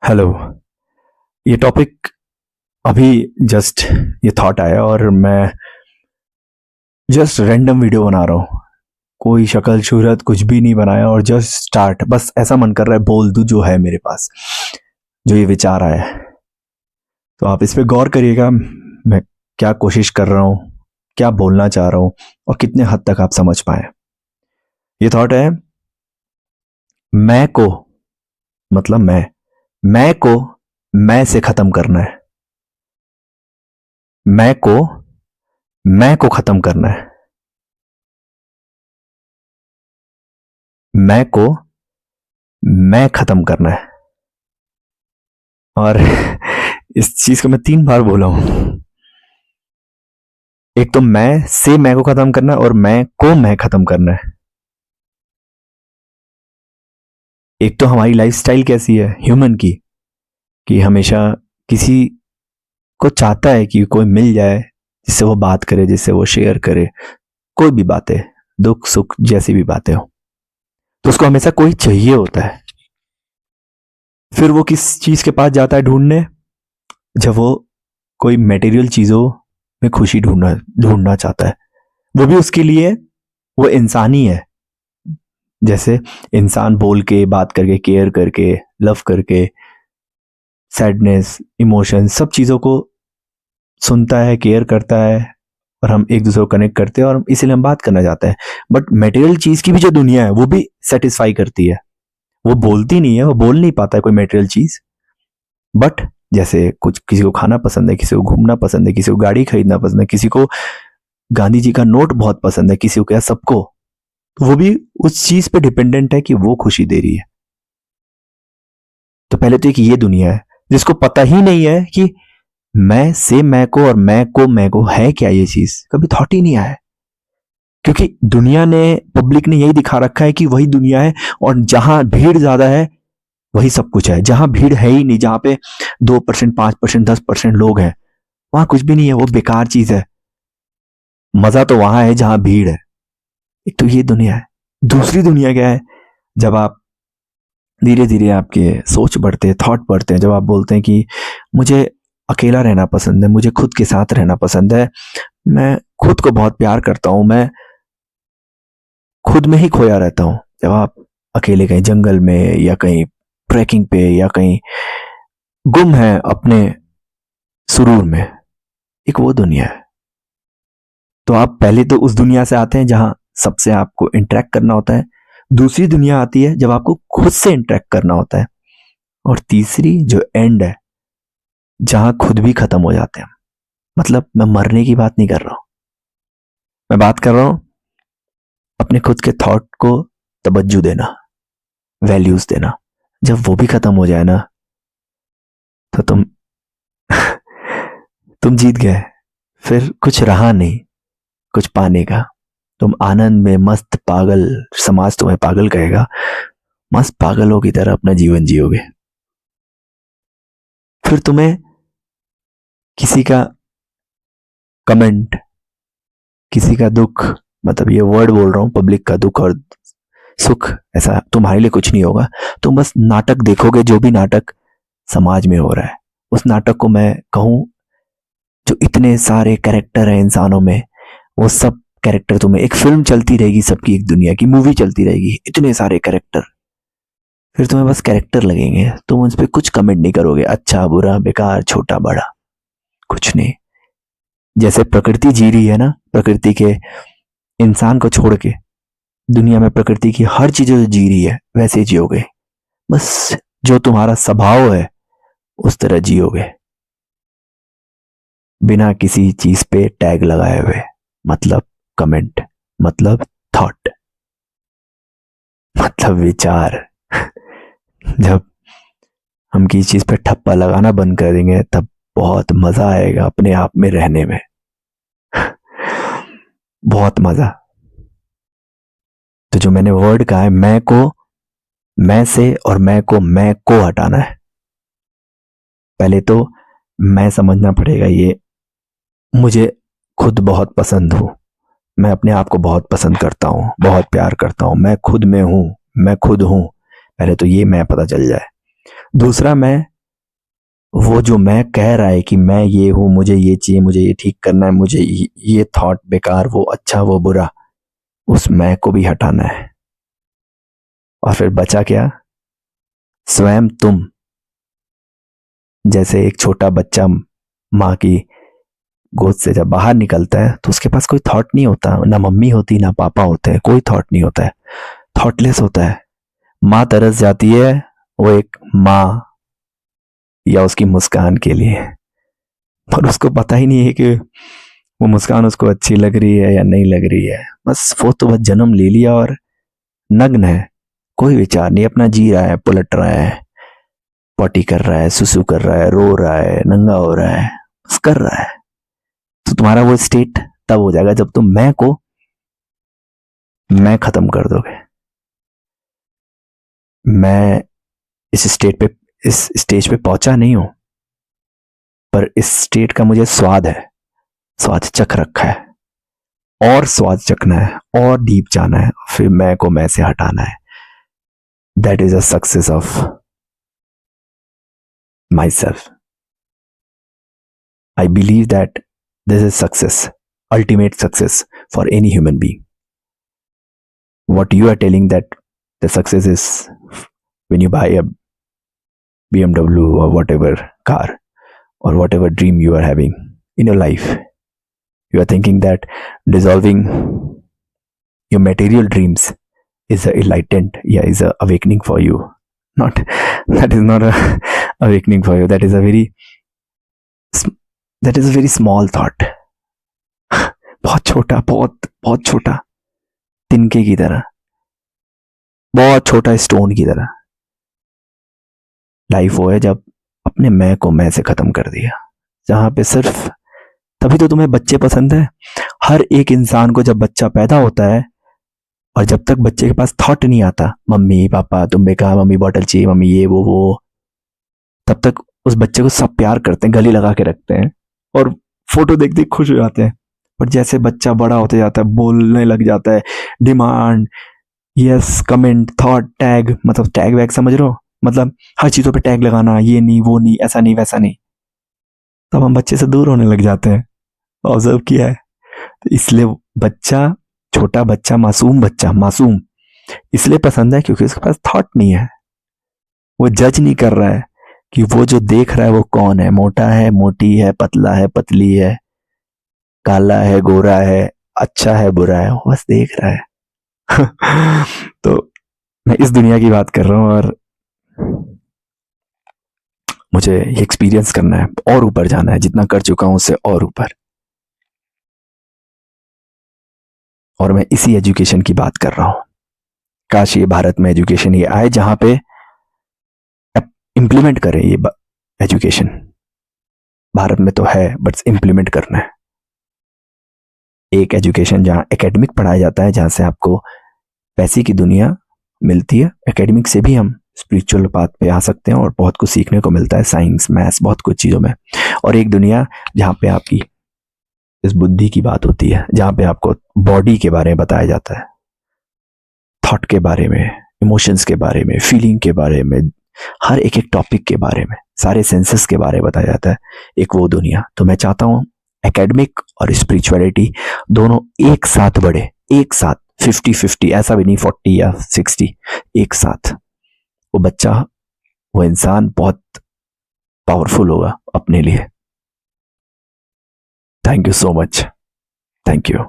Hello. ये topic अभी just ये थॉट आया और मैं जस्ट रैंडम वीडियो बना रहा हूँ। कोई शक्ल सूरत कुछ भी नहीं बनाया और जस्ट स्टार्ट, बस ऐसा मन कर रहा है बोल दूं जो है मेरे पास, जो ये विचार आया है। तो आप इस पे गौर करिएगा, मैं क्या कोशिश कर रहा हूँ, क्या बोलना चाह रहा हूँ और कितने हद तक आप समझ पाए। ये थॉट है, मैं को मतलब मैं को मैं से खत्म करना है। मैं को खत्म करना है। मैं को मैं खत्म करना है। और इस चीज को मैं 3 बार बोला हूं। एक तो मैं से मैं को खत्म करना है और मैं को मैं खत्म करना है। एक तो हमारी लाइफस्टाइल कैसी है ह्यूमन की, कि हमेशा किसी को चाहता है कि कोई मिल जाए जिससे वो बात करे, जिससे वो शेयर करे, कोई भी बातें, दुख सुख जैसी भी बातें हो, तो उसको हमेशा कोई चाहिए होता है। फिर वो किस चीज के पास जाता है ढूंढने, जब वो कोई मटेरियल चीजों में खुशी ढूंढना ढूंढना चाहता है। वो भी उसके लिए वो इंसान ही है। जैसे इंसान बोल के, बात करके, केयर करके, लव करके, सैडनेस, इमोशन, सब चीज़ों को सुनता है, केयर करता है और हम एक दूसरे को कनेक्ट करते हैं और इसीलिए हम बात करना चाहते हैं। बट मटेरियल चीज़ की भी जो दुनिया है वो भी सेटिस्फाई करती है। वो बोलती नहीं है, वो बोल नहीं पाता है कोई मटेरियल चीज़। बट जैसे कुछ किसी को खाना पसंद है, किसी को घूमना पसंद है, किसी को गाड़ी खरीदना पसंद है, किसी को गांधी जी का नोट बहुत पसंद है, किसी को क्या, सबको। तो वो भी उस चीज पे डिपेंडेंट है कि वो खुशी दे रही है। तो पहले तो एक ये दुनिया है जिसको पता ही नहीं है कि मैं से मैं को और मैं को है क्या, ये चीज कभी थॉट ही नहीं आया। क्योंकि दुनिया ने, पब्लिक ने यही दिखा रखा है कि वही दुनिया है और जहां भीड़ ज्यादा है वही सब कुछ है। जहां भीड़ है ही नहीं, जहां पे 2%, 5%, 10% लोग हैं, वहां कुछ भी नहीं है, वो बेकार चीज है। मजा तो वहां है जहां भीड़ है। एक तो ये दुनिया है। दूसरी दुनिया क्या है, जब आप धीरे धीरे आपके सोच बढ़ते हैं, थॉट बढ़ते हैं, जब आप बोलते हैं कि मुझे अकेला रहना पसंद है, मुझे खुद के साथ रहना पसंद है, मैं खुद को बहुत प्यार करता हूं, मैं खुद में ही खोया रहता हूं। जब आप अकेले कहीं जंगल में या कहीं ट्रैकिंग पे या कहीं गुम है अपने सुरूर में, एक वो दुनिया है। तो आप पहले तो उस दुनिया से आते हैं जहां सबसे आपको इंटरेक्ट करना होता है। दूसरी दुनिया आती है जब आपको खुद से इंटरेक्ट करना होता है। और तीसरी जो एंड है, जहां खुद भी खत्म हो जाते हैं। मतलब मैं मरने की बात नहीं कर रहा हूं, मैं बात कर रहा हूं अपने खुद के थॉट को तवज्जो देना, वैल्यूज देना। जब वो भी खत्म हो जाए ना, तो तुम जीत गए। फिर कुछ रहा नहीं कुछ पाने का। तुम आनंद में मस्त पागल, समाज तुम्हें पागल कहेगा, मस्त पागलों की तरह अपना जीवन जियोगे। फिर तुम्हें किसी का कमेंट, किसी का दुख, मतलब ये वर्ड बोल रहा हूं, पब्लिक का दुख और सुख, ऐसा तुम्हारे लिए कुछ नहीं होगा। तुम बस नाटक देखोगे, जो भी नाटक समाज में हो रहा है उस नाटक को मैं कहूं, जो इतने सारे कैरेक्टर हैं इंसानों में, वो सब कैरेक्टर तुम्हें, एक फिल्म चलती रहेगी सबकी, एक दुनिया की मूवी चलती रहेगी, इतने सारे कैरेक्टर। फिर तुम्हें बस कैरेक्टर लगेंगे, तुम उस पर कुछ कमेंट नहीं करोगे, अच्छा बुरा बेकार छोटा बड़ा, कुछ नहीं। जैसे प्रकृति जी रही है ना, प्रकृति के इंसान को छोड़ के दुनिया में प्रकृति की हर चीज जो जी रही है वैसे जियोगे। बस जो तुम्हारा स्वभाव है उस तरह जियोगे, बिना किसी चीज पे टैग लगाए हुए। मतलब कमेंट, मतलब थॉट, मतलब विचार। जब हम किसी चीज पे ठप्पा लगाना बंद कर देंगे तब बहुत मजा आएगा अपने आप में रहने में। बहुत मजा। तो जो मैंने वर्ड कहा है, मैं को मैं से और मैं को हटाना है। पहले तो मैं समझना पड़ेगा, ये मुझे खुद बहुत पसंद हूं, मैं अपने आप को बहुत पसंद करता हूं, बहुत प्यार करता हूं, मैं खुद में हूं, मैं खुद हूं। पहले तो ये मैं पता चल जाए। दूसरा, मैं वो जो मैं कह रहा है कि मैं ये हूं, मुझे ये चाहिए, मुझे ये ठीक करना है, मुझे ये थॉट बेकार, वो अच्छा वो बुरा, उस मैं को भी हटाना है। और फिर बचा क्या? स्वयं तुम। जैसे एक छोटा बच्चा माँ की गोद से जब बाहर निकलता है तो उसके पास कोई थॉट नहीं होता, ना मम्मी होती ना पापा होते हैं, कोई थॉट नहीं होता है, थॉटलेस होता है। माँ तरस जाती है वो एक माँ या उसकी मुस्कान के लिए, पर उसको पता ही नहीं है कि वो मुस्कान उसको अच्छी लग रही है या नहीं लग रही है। बस वो तो बस जन्म ले लिया और नग्न है, कोई विचार नहीं, अपना जी रहा है, पलट रहा है, पॉटी कर रहा है, सुसु कर रहा है, रो रहा है, नंगा हो रहा है, बस कर रहा है। तो तुम्हारा वो स्टेट तब हो जाएगा जब तुम मैं को मैं खत्म कर दोगे। मैं इस स्टेट पे, इस स्टेज पे पहुंचा नहीं हूं, पर इस स्टेट का मुझे स्वाद है, स्वाद चख रखा है, और स्वाद चखना है और डीप जाना है, फिर मैं को मैं से हटाना है। That is a success of my self. I believe that this is success, ultimate success for any human being. What you are telling that the success is when you buy a BMW or whatever car or whatever dream you are having in your life. You are thinking that dissolving your material dreams is a enlightened, yeah, is a awakening for you. Not that is not a awakening for you. That is a very that is a very small thought. बहुत छोटा, बहुत बहुत छोटा, तिनके की तरह, बहुत छोटा स्टोन की तरह। लाइफ वो है जब अपने मैं को मैं से खत्म कर दिया, जहां पे सिर्फ, तभी तो तुम्हें बच्चे पसंद है। हर एक इंसान को जब बच्चा पैदा होता है और जब तक बच्चे के पास थॉट नहीं आता मम्मी पापा तुम बेकार, मम्मी बॉटल चाहिए, मम्मी ये वो, तब तक उस बच्चे को सब प्यार करते हैं, गली लगा के रखते हैं और फोटो देख देख खुश हो जाते हैं। पर जैसे बच्चा बड़ा होते जाता है, बोलने लग जाता है, demand, yes, comment, thought, tag, मतलब टैग वैग समझ रहे हो, मतलब हर चीजों पे टैग लगाना, ये नहीं वो नहीं, ऐसा नहीं वैसा नहीं, तब हम बच्चे से दूर होने लग जाते हैं। ऑब्जर्व किया है? तो इसलिए बच्चा, छोटा बच्चा, मासूम बच्चा, मासूम इसलिए पसंद है क्योंकि उसके पास थॉट नहीं है। वो जज नहीं कर रहा है कि वो जो देख रहा है वो कौन है, मोटा है, मोटी है, पतला है, पतली है, काला है, गोरा है, अच्छा है, बुरा है, वो बस देख रहा है। तो मैं इस दुनिया की बात कर रहा हूँ और मुझे ये एक्सपीरियंस करना है, और ऊपर जाना है, जितना कर चुका हूं उससे और ऊपर। और मैं इसी एजुकेशन की बात कर रहा हूं। काश ये भारत में एजुकेशन ये आए जहां पे इम्प्लीमेंट करें ये एजुकेशन। भारत में तो है बट इम्प्लीमेंट करना है। एक एजुकेशन जहां एकेडमिक पढ़ाया जाता है, जहां से आपको पैसे की दुनिया मिलती है, एकेडमिक से भी हम स्पिरिचुअल पाथ पे आ सकते हैं और बहुत कुछ सीखने को मिलता है, साइंस मैथ्स बहुत कुछ चीज़ों में। और एक दुनिया जहाँ पे आपकी इस बुद्धि की बात होती है, जहाँ पे आपको बॉडी के बारे में बताया जाता है, थॉट के बारे में, इमोशंस के बारे में, फीलिंग के बारे में, हर एक एक टॉपिक के बारे में, सारे सेंसेस के बारे में बताया जाता है, एक वो दुनिया। तो मैं चाहता हूँ एकेडमिक और स्पिरिचुअलिटी दोनों एक साथ बढ़े, एक साथ 50-50, ऐसा भी नहीं 40 या 60, एक साथ। वो बच्चा, वो इंसान बहुत पावरफुल होगा अपने लिए। Thank you so much, thank you.